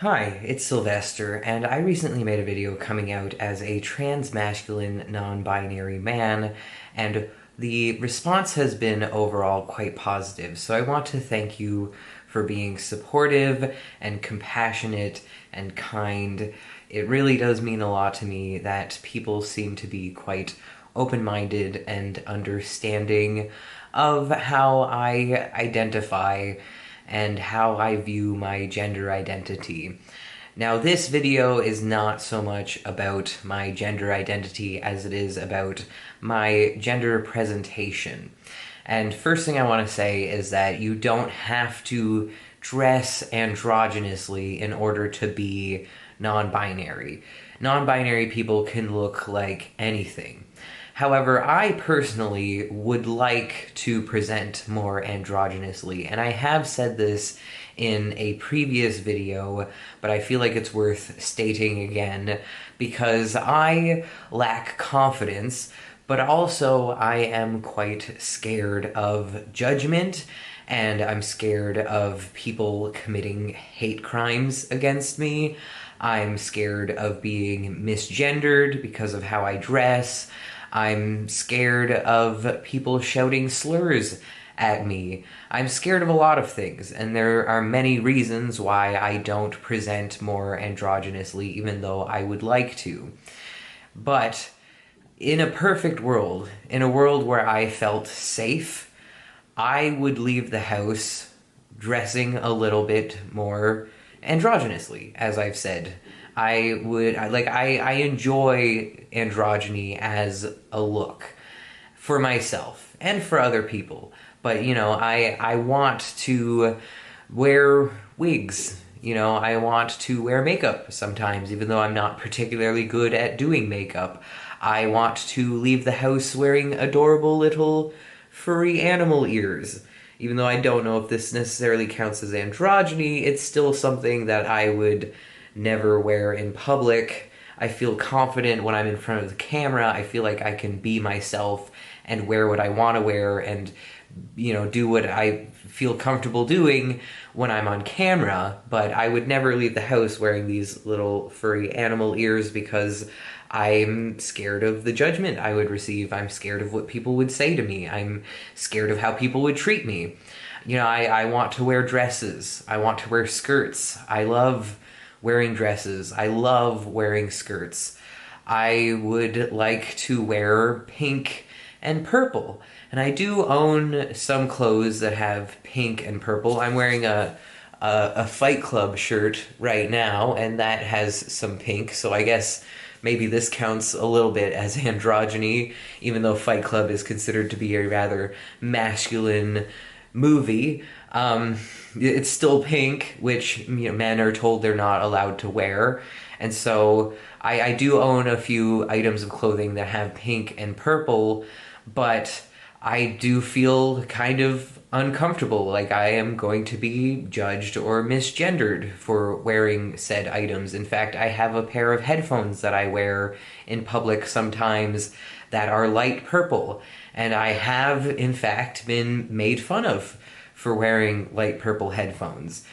Hi, it's Sylvester, and I recently made a video coming out as a trans-masculine, non-binary man, and the response has been overall quite positive. So I want to thank you for being supportive and compassionate and kind. It really does mean a lot to me that people seem to be quite open-minded and understanding of how I identify and how I view my gender identity. Now, this video is not so much about my gender identity as it is about my gender presentation. And first thing I want to say is that you don't have to dress androgynously in order to be non-binary. Non-binary people can look like anything. However, I personally would like to present more androgynously, and I have said this in a previous video, but I feel like it's worth stating again because I lack confidence, but also I am quite scared of judgment, and I'm scared of people committing hate crimes against me. I'm scared of being misgendered because of how I dress. I'm scared of people shouting slurs at me. I'm scared of a lot of things, and there are many reasons why I don't present more androgynously, even though I would like to. But in a perfect world, in a world where I felt safe, I would leave the house dressing a little bit more androgynously, as I've said. I enjoy androgyny as a look for myself and for other people. But I want to wear wigs. I want to wear makeup sometimes, even though I'm not particularly good at doing makeup. I want to leave the house wearing adorable little furry animal ears. Even though I don't know if this necessarily counts as androgyny, it's still something that I would never wear in public. I feel confident when I'm in front of the camera. I feel like I can be myself and wear what I want to wear and do what I feel comfortable doing when I'm on camera, but I would never leave the house wearing these little furry animal ears because I'm scared of the judgment I would receive. I'm scared of what people would say to me. I'm scared of how people would treat me. I want to wear dresses. I want to wear skirts. I love wearing dresses. I love wearing skirts. I would like to wear pink and purple. And I do own some clothes that have pink and purple. I'm wearing a Fight Club shirt right now, and that has some pink, so I guess maybe this counts a little bit as androgyny, even though Fight Club is considered to be a rather masculine movie. It's still pink, which men are told they're not allowed to wear. And so I do own a few items of clothing that have pink and purple, but I do feel kind of uncomfortable, like I am going to be judged or misgendered for wearing said items. In fact, I have a pair of headphones that I wear in public sometimes that are light purple, and I have, in fact, been made fun of for wearing light purple headphones.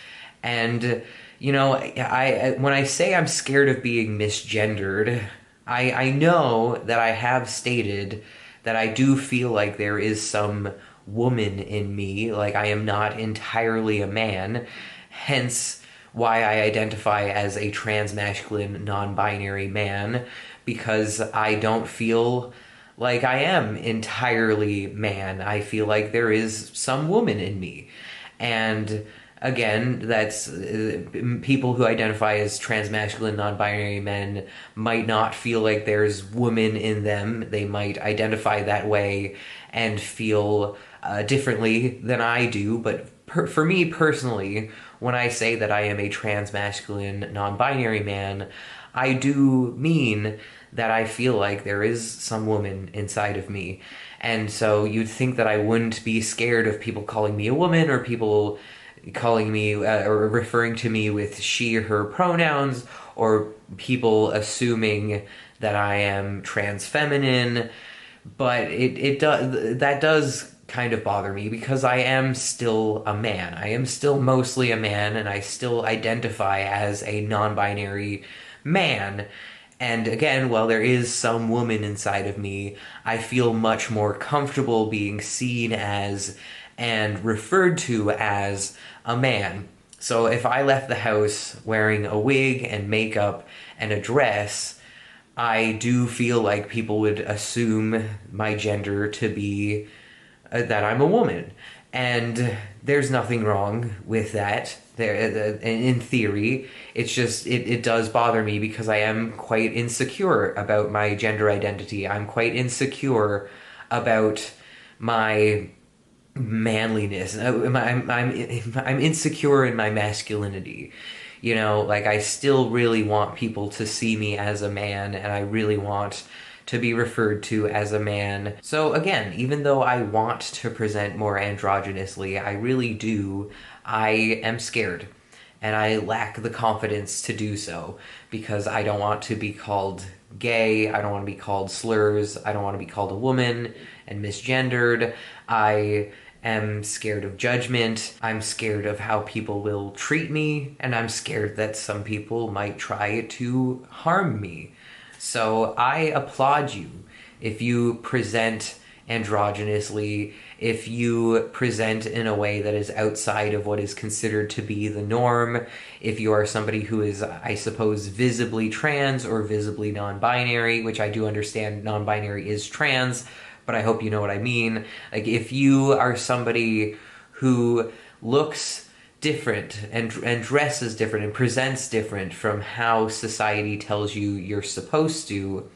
And I when I say I'm scared of being misgendered, I know that I have stated that I do feel like there is some woman in me, like I am not entirely a man, hence why I identify as a trans-masculine, non-binary man, because I don't feel like I am entirely man. I feel like there is some woman in me. And again, that's people who identify as trans-masculine, non-binary men might not feel like there's woman in them. They might identify that way and feel differently than I do. But for me personally, when I say that I am a trans-masculine, non-binary man, I do mean that I feel like there is some woman inside of me. And so you'd think that I wouldn't be scared of people calling me a woman or people calling me or referring to me with she or her pronouns, or people assuming that I am trans feminine. But it does, that does kind of bother me because I am still a man. I am still mostly a man, and I still identify as a non-binary man. And again, while there is some woman inside of me, I feel much more comfortable being seen as and referred to as a man. So if I left the house wearing a wig and makeup and a dress, I do feel like people would assume my gender to be that I'm a woman. And there's nothing wrong with that. In theory, it's just it does bother me because I am quite insecure about my gender identity. I'm quite insecure about my manliness. I'm insecure in my masculinity. You know, like I still really want people to see me as a man, and I really want to be referred to as a man. So again, even though I want to present more androgynously, I really do, I am scared. And I lack the confidence to do so because I don't want to be called gay, I don't want to be called slurs, I don't want to be called a woman and misgendered. I am scared of judgment. I'm scared of how people will treat me, and I'm scared that some people might try to harm me. So I applaud you if you present androgynously, if you present in a way that is outside of what is considered to be the norm, if you are somebody who is, I suppose, visibly trans or visibly non-binary, which I do understand non-binary is trans, but I hope you know what I mean. Like, if you are somebody who looks different and dresses different and presents different from how society tells you you're supposed to,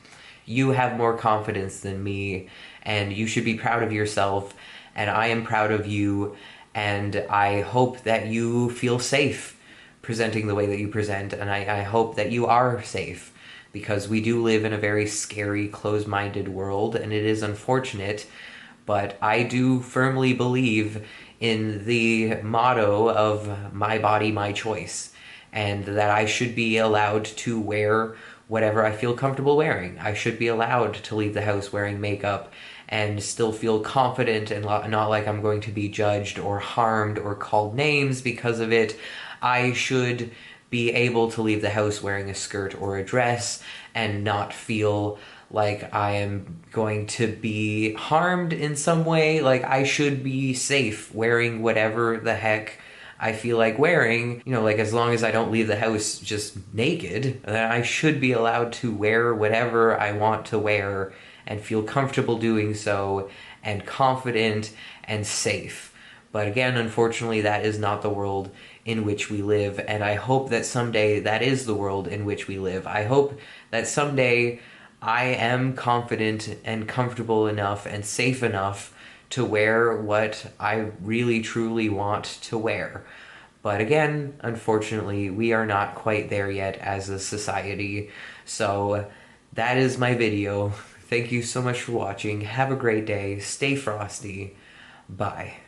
you have more confidence than me, and you should be proud of yourself, and I am proud of you, and I hope that you feel safe presenting the way that you present, and I hope that you are safe, because we do live in a very scary, closed-minded world, and it is unfortunate, but I do firmly believe in the motto of my body, my choice, and that I should be allowed to wear whatever I feel comfortable wearing. I should be allowed to leave the house wearing makeup and still feel confident and not like I'm going to be judged or harmed or called names because of it. I should be able to leave the house wearing a skirt or a dress and not feel like I am going to be harmed in some way. Like, I should be safe wearing whatever the heck I feel like wearing. You know, like, as long as I don't leave the house just naked, then I should be allowed to wear whatever I want to wear and feel comfortable doing so and confident and safe. But again, unfortunately, that is not the world in which we live, and I hope that someday that is the world in which we live. I hope that someday I am confident and comfortable enough and safe enough to wear what I really truly want to wear. But again, unfortunately, we are not quite there yet as a society. So that is my video. Thank you so much for watching. Have a great day. Stay frosty. Bye.